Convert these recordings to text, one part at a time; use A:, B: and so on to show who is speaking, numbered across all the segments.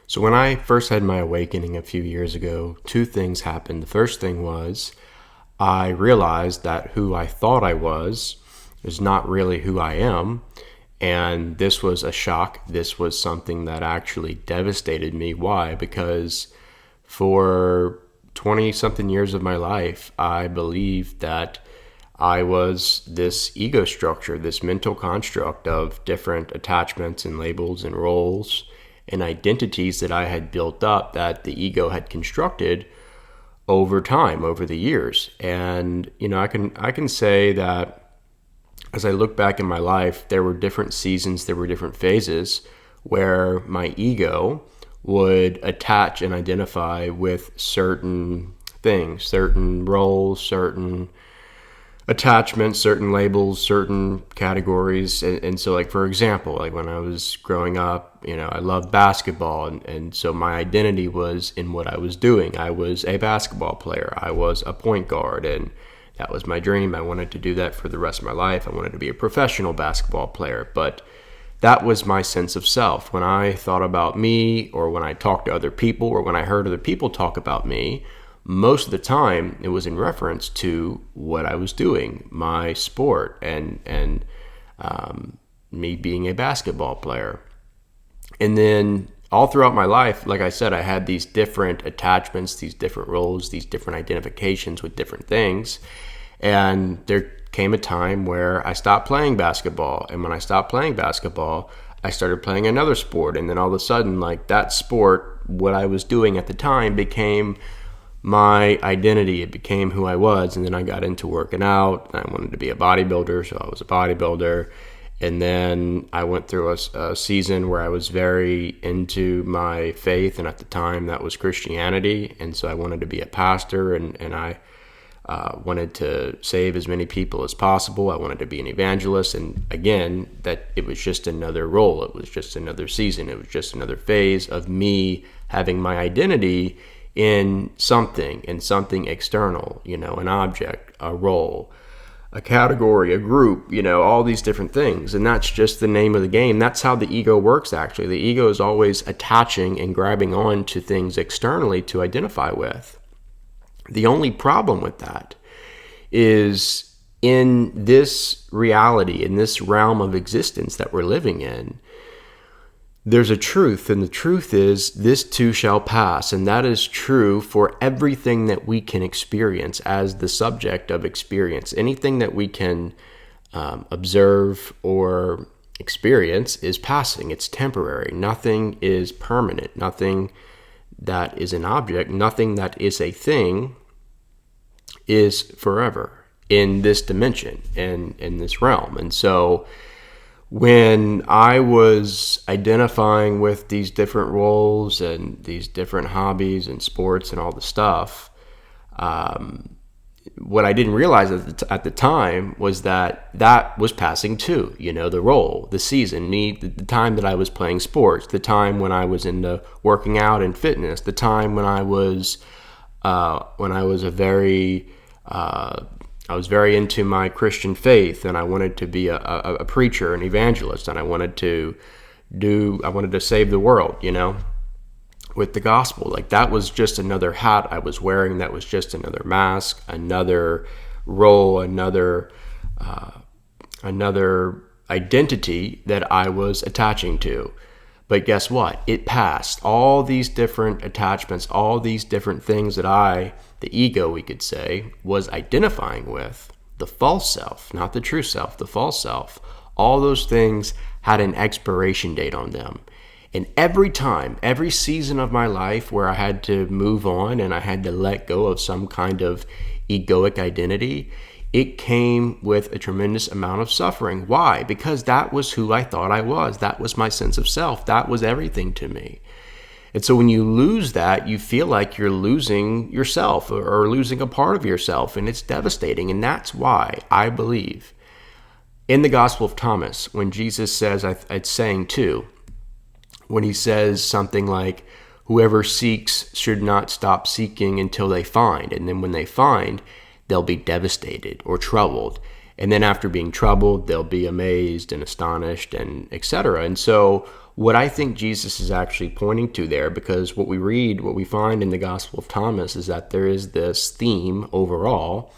A: So when I first had my awakening a few years ago, two things happened. The first thing was I realized that who I thought I was is not really who I am. And this was a shock. This was something that actually devastated me. Why? Because for 20 something years of my life, I believed that I was this ego structure, this mental construct of different attachments and labels and roles and identities that I had built up that the ego had constructed over time, over the years. And I can say that as I look back in my life, there were different seasons, there were different phases where my ego would attach and identify with certain things, certain roles, certain attachments, certain labels, certain categories. And so, like, for example, like when I was growing up, I loved basketball. And so my identity was in what I was doing. I was a basketball player. I was a point guard. And that was my dream. I wanted to do that for the rest of my life. I wanted to be a professional basketball player. But that was my sense of self. When I thought about me, or when I talked to other people, or when I heard other people talk about me, most of the time it was in reference to what I was doing, my sport, and me being a basketball player. And then all throughout my life, like I said, I had these different attachments, these different roles, these different identifications with different things. And there came a time where I stopped playing basketball. And when I stopped playing basketball, I started playing another sport. And then all of a sudden, like, that sport, what I was doing at the time, became my identity. It became who I was. And then I got into working out. I wanted to be a bodybuilder, so I was a bodybuilder. And then I went through a season where I was very into my faith, and at the time that was Christianity. And so I wanted to be a pastor, and I wanted to save as many people as possible. I wanted to be an evangelist. And again, that it was just another role. It was just another season. It was just another phase of me having my identity in something external, an object, a role, a category, a group, all these different things. And that's just the name of the game. That's how the ego works, actually. The ego is always attaching and grabbing on to things externally to identify with. The only problem with that is in this reality, in this realm of existence that we're living in, there's a truth, and the truth is this too shall pass. And that is true for everything that we can experience as the subject of experience. Anything that we can observe or experience is passing. It's temporary. Nothing is permanent. Nothing that is an object, nothing that is a thing is forever in this dimension and in this realm. And so when I was identifying with these different roles and these different hobbies and sports and all the stuff, what I didn't realize at the time was that was passing too. The role, the season, the time that I was playing sports, the time when I was into working out and fitness, the time when I was I was very into my Christian faith, and I wanted to be a preacher, an evangelist, and I wanted to save the world, with the gospel. Like, that was just another hat I was wearing. That was just another mask, another role, another identity that I was attaching to. But guess what? It passed. All these different attachments, all these different things that the ego, we could say, was identifying with, the false self, not the true self, the false self, all those things had an expiration date on them. And every time, every season of my life where I had to move on and I had to let go of some kind of egoic identity, it came with a tremendous amount of suffering. Why? Because that was who I thought I was. That was my sense of self. That was everything to me. And so when you lose that, you feel like you're losing yourself or losing a part of yourself, and it's devastating. And that's why I believe in the Gospel of Thomas, when Jesus says, it's saying too, when he says something like, whoever seeks should not stop seeking until they find. And then when they find, they'll be devastated or troubled. And then after being troubled, they'll be amazed and astonished and etc. And so what I think Jesus is actually pointing to there, because what we find in the Gospel of Thomas is that there is this theme overall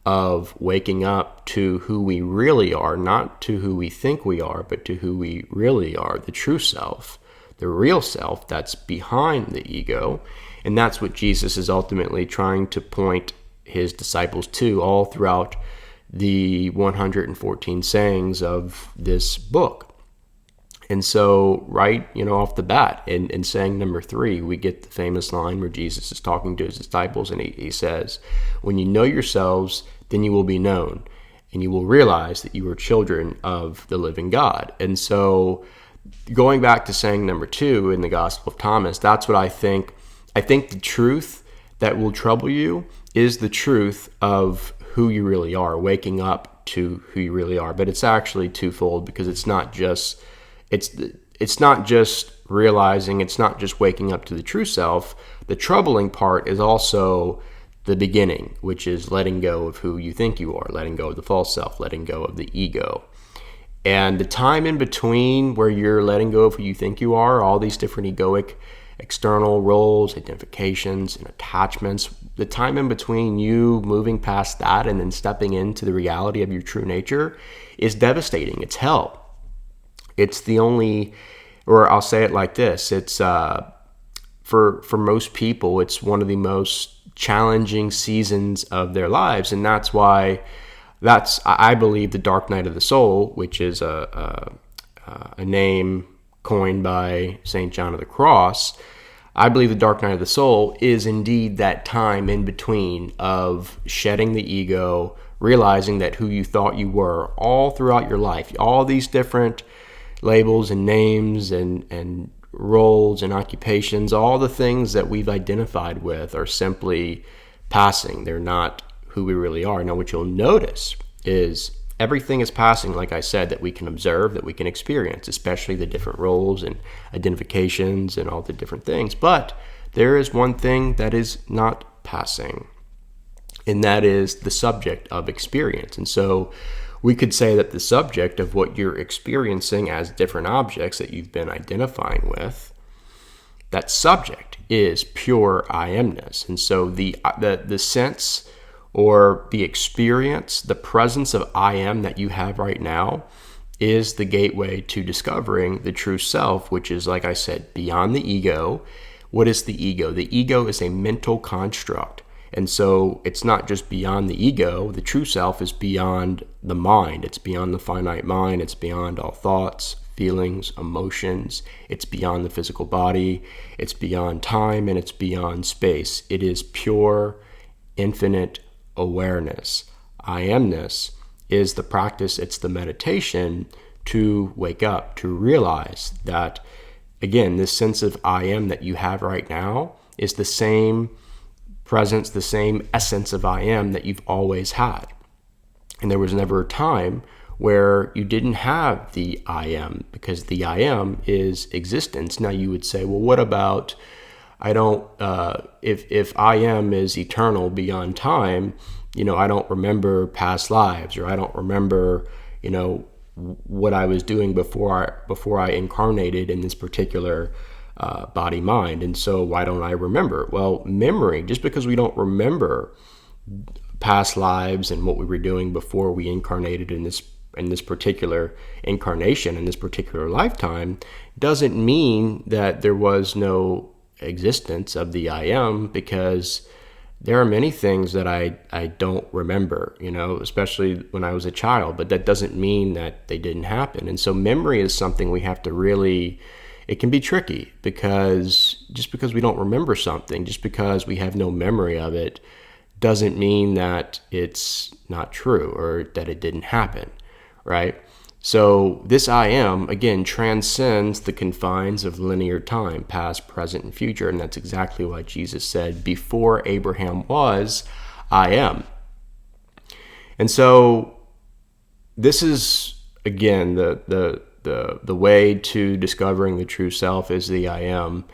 A: of waking up to who we really are, not to who we think we are, but to who we really are, the true self, the real self that's behind the ego. And that's what Jesus is ultimately trying to point his disciples to all throughout the 114 sayings of this book. And so, right, off the bat, in saying number 3, we get the famous line where Jesus is talking to his disciples, and he says, "When you know yourselves, then you will be known, and you will realize that you are children of the living God." And so, going back to saying number 2 in the Gospel of Thomas, that's what I think. I think the truth that will trouble you is the truth of who you really are, waking up to who you really are. But it's actually twofold, because it's not just realizing, it's not just waking up to the true self. The troubling part is also the beginning, which is letting go of who you think you are, letting go of the false self, letting go of the ego. And the time in between where you're letting go of who you think you are, all these different egoic external roles, identifications, and attachments, the time in between you moving past that and then stepping into the reality of your true nature is devastating. It's hell. It's the only, or I'll say it like this, it's for most people, it's one of the most challenging seasons of their lives. And that's why I believe, the dark night of the soul, which is a name coined by St. John of the Cross. I believe the dark night of the soul is indeed that time in between of shedding the ego, realizing that who you thought you were all throughout your life, all these different labels and names and roles and occupations, all the things that we've identified with are simply passing. They're not who we really are. Now, what you'll notice is everything is passing, like I said, that we can observe, that we can experience, especially the different roles and identifications and all the different things. But there is one thing that is not passing, and that is the subject of experience. And so we could say that the subject of what you're experiencing as different objects that you've been identifying with, that subject is pure I amness. And so the sense or the experience, the presence of I am that you have right now is the gateway to discovering the true self, which is, like I said, beyond the ego. What is the ego? The ego is a mental construct. And so it's not just beyond the ego. The true self is beyond the mind. It's beyond the finite mind. It's beyond all thoughts, feelings, emotions. It's beyond the physical body. It's beyond time, and it's beyond space. It is pure, infinite awareness. I amness is the practice. It's the meditation to wake up, to realize that, again, this sense of I am that you have right now is the same presence, the same essence of I am that you've always had. And there was never a time where you didn't have the I am, because the I am is existence. Now you would say, well, what about, if I am is eternal beyond time, I don't remember past lives, or I don't remember, what I was doing before I incarnated in this particular body mind. And so why don't I remember? Well, memory, just because we don't remember past lives and what we were doing before we incarnated in this particular incarnation, in this particular lifetime, doesn't mean that there was no existence of the I am, because there are many things that I don't remember, especially when I was a child, but that doesn't mean that they didn't happen. And so memory is something we have to really, it can be tricky, because just because we don't remember something, just because we have no memory of it, doesn't mean that it's not true or that it didn't happen, right? So this I am, again, transcends the confines of linear time, past, present, and future. And that's exactly why Jesus said, before Abraham was, I am. And so this is, again, the way to discovering the true self is the I am,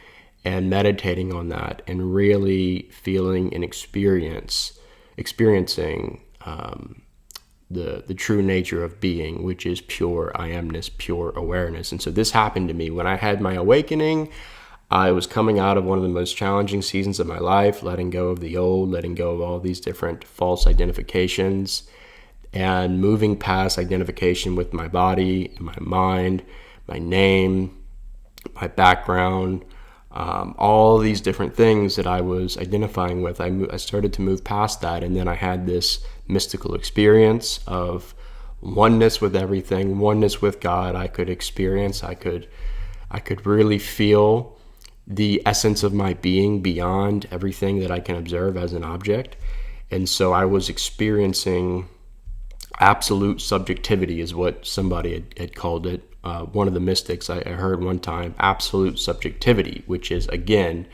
A: and meditating on that and really feeling and experiencing the true nature of being, which is pure I amness, pure awareness. And so this happened to me when I had my awakening. I was coming out of one of the most challenging seasons of my life, letting go of the old, letting go of all these different false identifications, and moving past identification with my body, my mind, my name, my background, all these different things that I was identifying with. I started to move past that, and then I had this mystical experience of oneness with everything, oneness with God. I could experience, I could really feel the essence of my being beyond everything that I can observe as an object. And so I was experiencing absolute subjectivity, is what somebody had called it. One of the mystics I heard one time, absolute subjectivity, which is, again,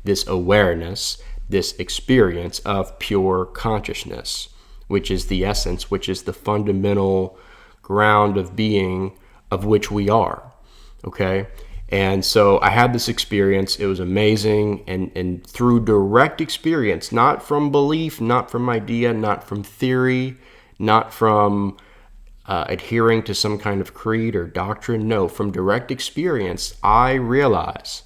A: this awareness, this experience of pure consciousness, which is the essence, which is the fundamental ground of being of which we are. Okay? And so I had this experience. It was amazing. And through direct experience, not from belief, not from idea, not from theory, not from adhering to some kind of creed or doctrine. No, from direct experience, I realize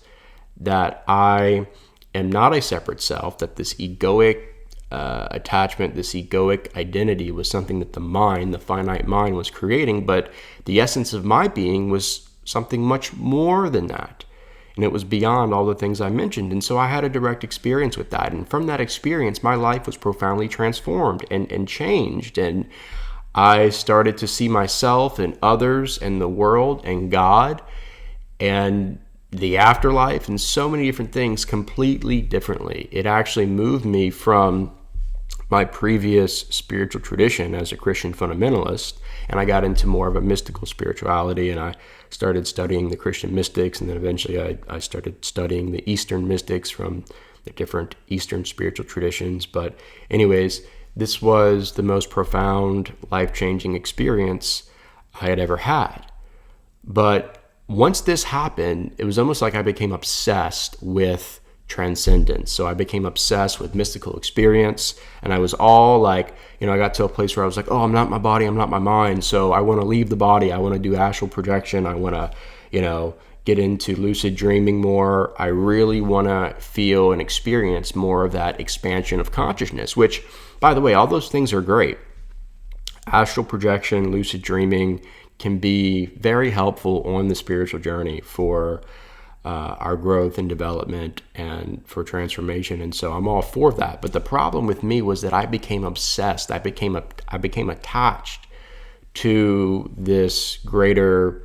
A: that I am not a separate self, that this egoic attachment, this egoic identity was something that the mind, the finite mind, was creating, but the essence of my being was something much more than that. And it was beyond all the things I mentioned. And so I had a direct experience with that. And from that experience, my life was profoundly transformed and changed. And I started to see myself and others and the world and God and the afterlife and so many different things completely differently. It actually moved me from my previous spiritual tradition as a Christian fundamentalist, and I got into more of a mystical spirituality, and I started studying the Christian mystics, and then eventually I started studying the Eastern mystics from the different Eastern spiritual traditions. But anyways, this was the most profound, life-changing experience I had ever had. But once this happened, it was almost like I became obsessed with transcendence. So I became obsessed with mystical experience, and I was all like, I got to a place where I was like, oh, I'm not my body, I'm not my mind, so I want to leave the body, I want to do astral projection, I want to, get into lucid dreaming more. I really want to feel and experience more of that expansion of consciousness, which, by the way, all those things are great. Astral projection, lucid dreaming can be very helpful on the spiritual journey for our growth and development and for transformation. And so I'm all for that. But the problem with me was that I became obsessed. I became attached to this greater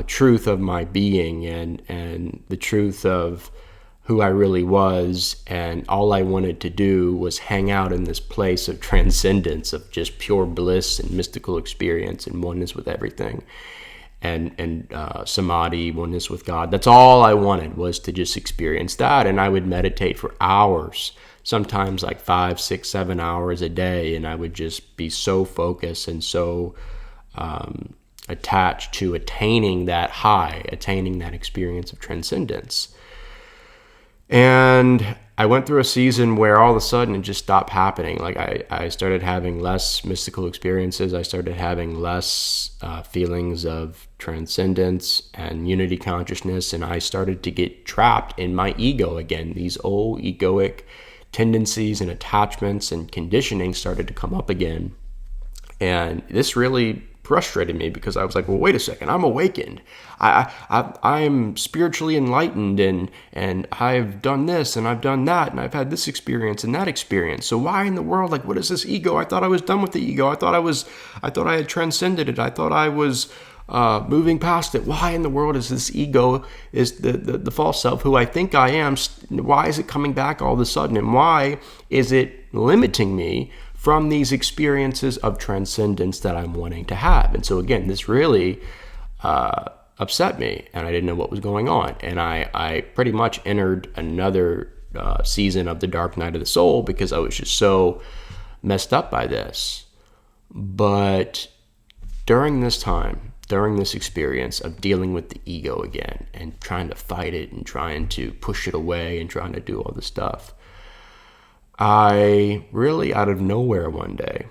A: truth of my being and the truth of who I really was. And all I wanted to do was hang out in this place of transcendence, of just pure bliss and mystical experience and oneness with everything. And samadhi, oneness with God. That's all I wanted, was to just experience that. And I would meditate for hours, sometimes like 5, 6, 7 hours a day. And I would just be so focused and so attached to attaining that high, attaining that experience of transcendence. And I went through a season where all of a sudden it just stopped happening. Like I started having less mystical experiences. I started having less feelings of transcendence and unity consciousness. And I started to get trapped in my ego again. These old egoic tendencies and attachments and conditioning started to come up again. And this really frustrated me because I was like, well, wait a second, I'm awakened. I'm spiritually enlightened and I've done this and I've done that and I've had this experience and that experience. So why in the world, like, what is this ego? I thought I was done with the ego. I thought I had transcended it. I thought I was moving past it. Why in the world is this ego, is the false self who I think I am, why is it coming back all of a sudden? And why is it limiting me from these experiences of transcendence that I'm wanting to have? And so again, this really upset me, and I didn't know what was going on. And I pretty much entered another season of the dark night of the soul because I was just so messed up by this. But during this time, during this experience of dealing with the ego again and trying to fight it and trying to push it away and trying to do all this stuff, I really, out of nowhere one day,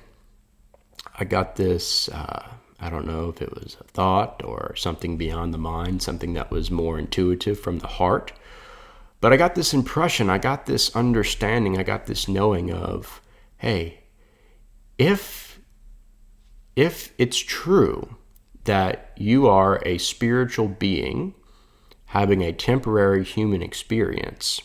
A: I got this, I don't know if it was a thought or something beyond the mind, something that was more intuitive from the heart. But I got this impression, I got this understanding, I got this knowing of, hey, if it's true that you are a spiritual being having a temporary human experience,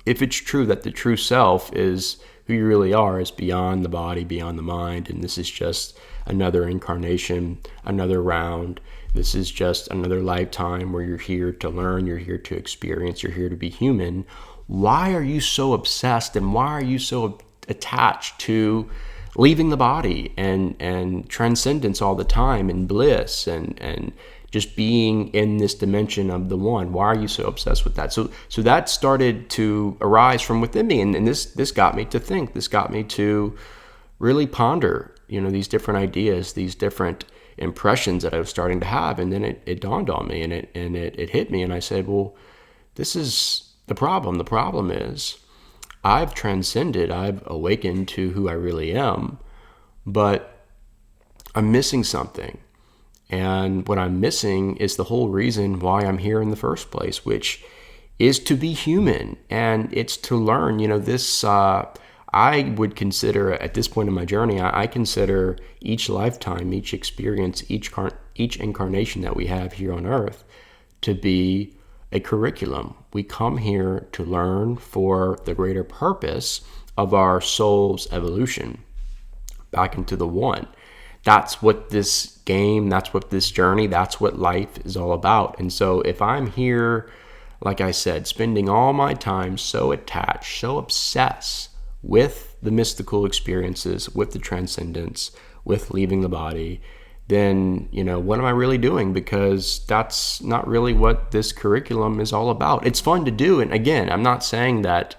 A: if it's true that the true self is who you really are, is beyond the body, beyond the mind, and this is just another incarnation, another round, this is just another lifetime where you're here to learn, you're here to experience, you're here to be human, why are you so obsessed and why are you so attached to leaving the body and transcendence all the time and bliss and just being in this dimension of the one? Why are you so obsessed with that? So that started to arise from within me, and this got me to think. This got me to really ponder, these different ideas, these different impressions that I was starting to have. And then it dawned on me, and it hit me, and I said, well, this is the problem. The problem is I've transcended, I've awakened to who I really am, but I'm missing something. And what I'm missing is the whole reason why I'm here in the first place, which is to be human. And it's to learn, this, I would consider at this point in my journey, I consider each lifetime, each experience, each incarnation that we have here on earth to be a curriculum. We come here to learn for the greater purpose of our soul's evolution back into the one. That's what this game, that's what this journey, that's what life is all about. And so if I'm here, like I said, spending all my time so attached, so obsessed with the mystical experiences, with the transcendence, with leaving the body, then, what am I really doing? Because that's not really what this curriculum is all about. It's fun to do. And again, I'm not saying that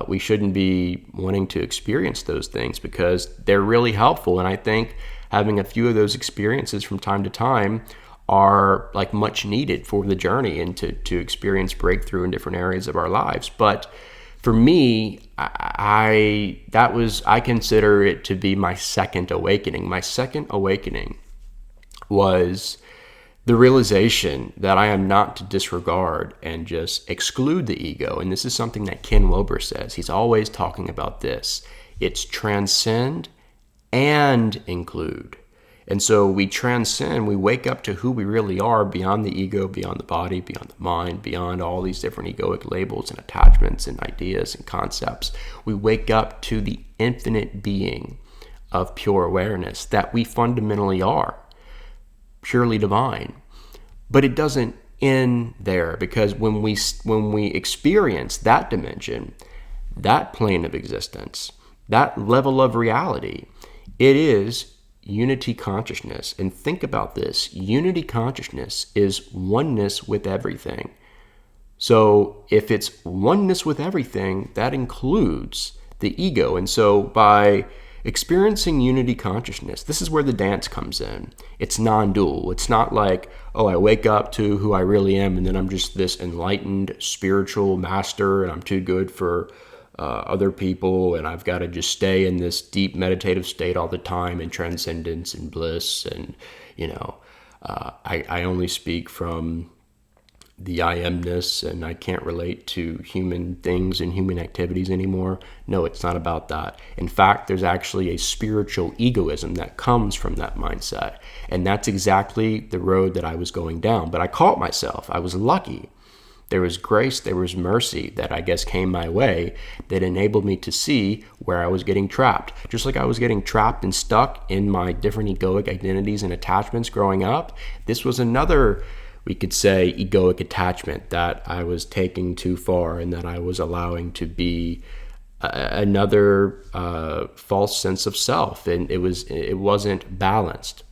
A: we shouldn't be wanting to experience those things, because they're really helpful. And I think having a few of those experiences from time to time are like much needed for the journey and to experience breakthrough in different areas of our lives. But for me, I consider it to be my second awakening. My second awakening was the realization that I am not to disregard and just exclude the ego. And this is something that Ken Wilber says. He's always talking about this. It's transcend and include. And so we transcend, we wake up to who we really are beyond the ego, beyond the body, beyond the mind, beyond all these different egoic labels and attachments and ideas and concepts. We wake up to the infinite being of pure awareness that we fundamentally are, purely divine. But it doesn't end there, because when we experience that dimension, that plane of existence, that level of reality, it is unity consciousness. And think about this. Unity consciousness is oneness with everything. So if it's oneness with everything, that includes the ego. And so by experiencing unity consciousness, this is where the dance comes in. It's non-dual. It's not like, oh, I wake up to who I really am and then I'm just this enlightened spiritual master and I'm too good for other people, and I've got to just stay in this deep meditative state all the time in transcendence and bliss. And, I only speak from the I amness, and I can't relate to human things and human activities anymore. No, it's not about that. In fact, there's actually a spiritual egoism that comes from that mindset. And that's exactly the road that I was going down. But I caught myself. I was lucky. There was grace, there was mercy that I guess came my way that enabled me to see where I was getting trapped. Just like I was getting trapped and stuck in my different egoic identities and attachments growing up, this was another, we could say, egoic attachment that I was taking too far and that I was allowing to be another false sense of self, and it wasn't balanced.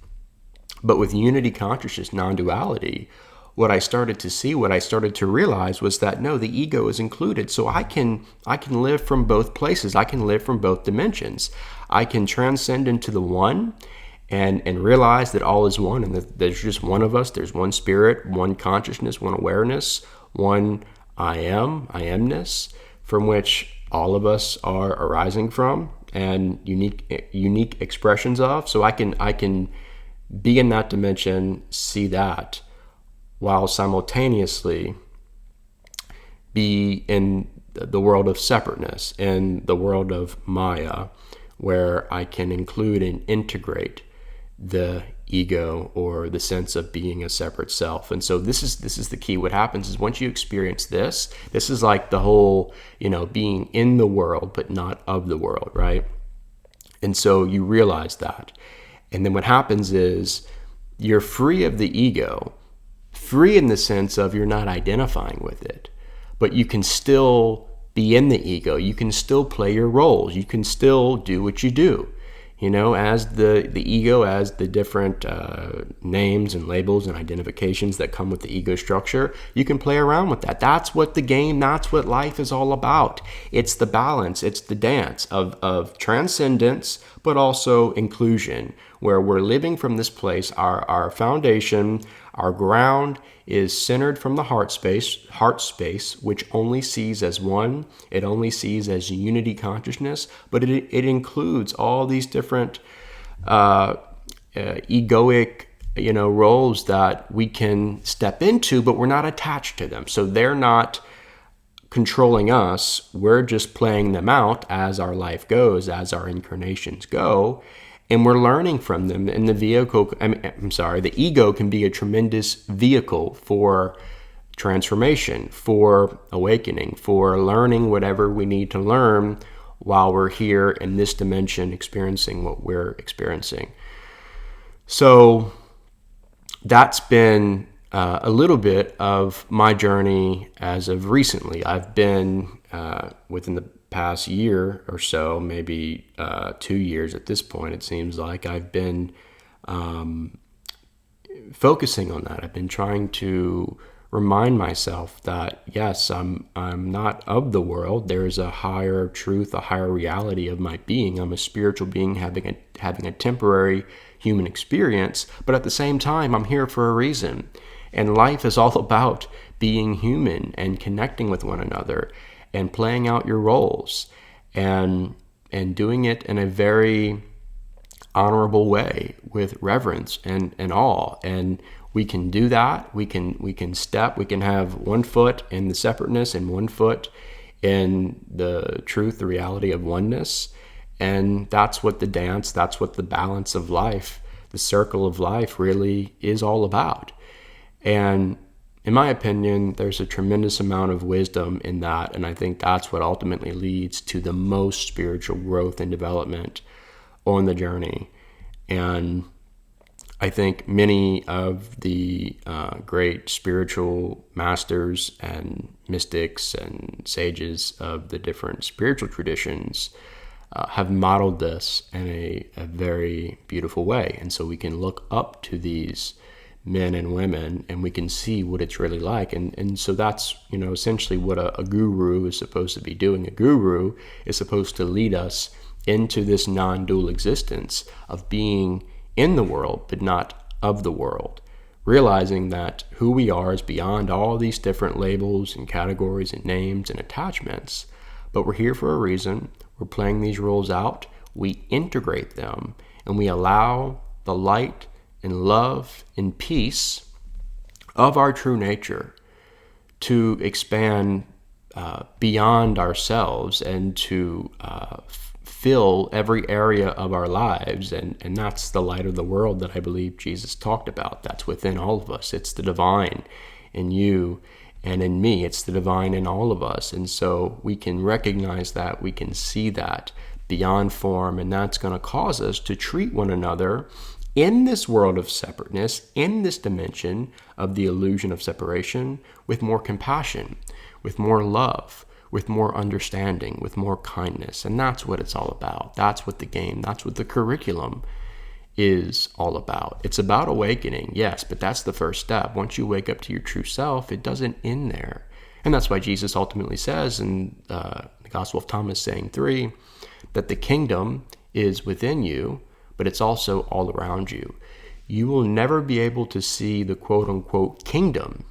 A: But with unity consciousness, non-duality, what I started to see, what I started to realize was that no, the ego is included. So I can live from both places. I can live from both dimensions. I can transcend into the one and realize that all is one and that there's just one of us. There's one spirit, one consciousness, one awareness, one I amness, from which all of us are arising from. and unique expressions of. So I can be in that dimension, see that, while simultaneously be in the world of separateness, in the world of Maya, where I can include and integrate the ego or the sense of being a separate self. And so this is the key. What happens is once you experience this is like the whole, being in the world but not of the world, right? And so you realize that. And then what happens is you're free of the ego, free in the sense of you're not identifying with it, but you can still be in the ego. You can still play your roles. You can still do what you do. As the ego, as the different names and labels and identifications that come with the ego structure, you can play around with that. That's what the game, that's what life is all about. It's the balance, it's the dance of transcendence, but also inclusion, where we're living from this place. Our foundation, our ground is centered from the heart space, which only sees as one. It only sees as unity consciousness, but it includes all these different egoic, roles that we can step into, but we're not attached to them. So they're not controlling us. We're just playing them out as our life goes, as our incarnations go. And we're learning from them. And the ego can be a tremendous vehicle for transformation, for awakening, for learning whatever we need to learn while we're here in this dimension experiencing what we're experiencing. So that's been a little bit of my journey as of recently. I've been within the past year or so, maybe 2 years at this point, it seems like, I've been focusing on that. I've been trying to remind myself that, yes, I'm not of the world. There's a higher truth, a higher reality of my being. I'm a spiritual being having a temporary human experience, but at the same time, I'm here for a reason. And life is all about being human and connecting with one another and playing out your roles and doing it in a very honorable way with reverence and awe. And we can do that. We can have 1 foot in the separateness and 1 foot in the truth, the reality of oneness. And that's what the dance, that's what the balance of life, the circle of life really is all about. And in my opinion, there's a tremendous amount of wisdom in that, and I think that's what ultimately leads to the most spiritual growth and development on the journey. And I think many of the great spiritual masters and mystics and sages of the different spiritual traditions have modeled this in a very beautiful way. And so we can look up to these men and women and we can see what it's really like. And so that's, essentially what a guru is supposed to be doing. A guru is supposed to lead us into this non-dual existence of being in the world, but not of the world. Realizing that who we are is beyond all these different labels and categories and names and attachments. But we're here for a reason. We're playing these roles out. We integrate them and we allow the light and love and peace of our true nature to expand beyond ourselves and to fill every area of our lives. And that's the light of the world that I believe Jesus talked about. That's within all of us. It's the divine in you and in me. It's the divine in all of us. And so we can recognize that, we can see that beyond form, and that's going to cause us to treat one another in this world of separateness, in this dimension of the illusion of separation, with more compassion, with more love, with more understanding, with more kindness. And that's what it's all about. That's what the game, that's what the curriculum is all about. It's about awakening, yes, but that's the first step. Once you wake up to your true self, it doesn't end there. And that's why Jesus ultimately says in the Gospel of Thomas, saying 3, that the kingdom is within you, but it's also all around you. You will never be able to see the quote-unquote kingdom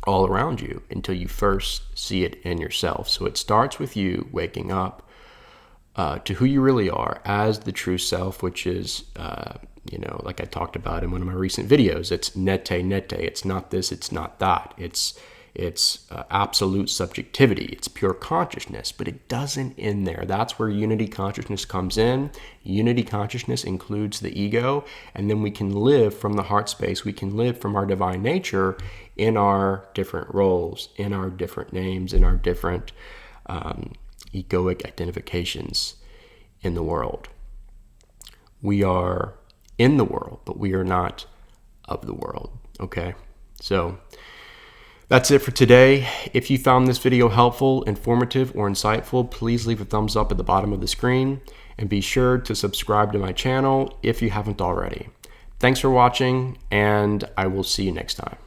A: all around you until you first see it in yourself. So it starts with you waking up, to who you really are as the true self, which is, like I talked about in one of my recent videos, it's nete. It's not this, it's not that. It's absolute subjectivity. It's pure consciousness, but it doesn't end there. That's where unity consciousness comes in. Unity consciousness includes the ego, and then we can live from the heart space. We can live from our divine nature in our different roles, in our different names, in our different egoic identifications in the world. We are in the world, but we are not of the world. Okay? So that's it for today. If you found this video helpful, informative, or insightful, please leave a thumbs up at the bottom of the screen, and be sure to subscribe to my channel if you haven't already. Thanks for watching, and I will see you next time.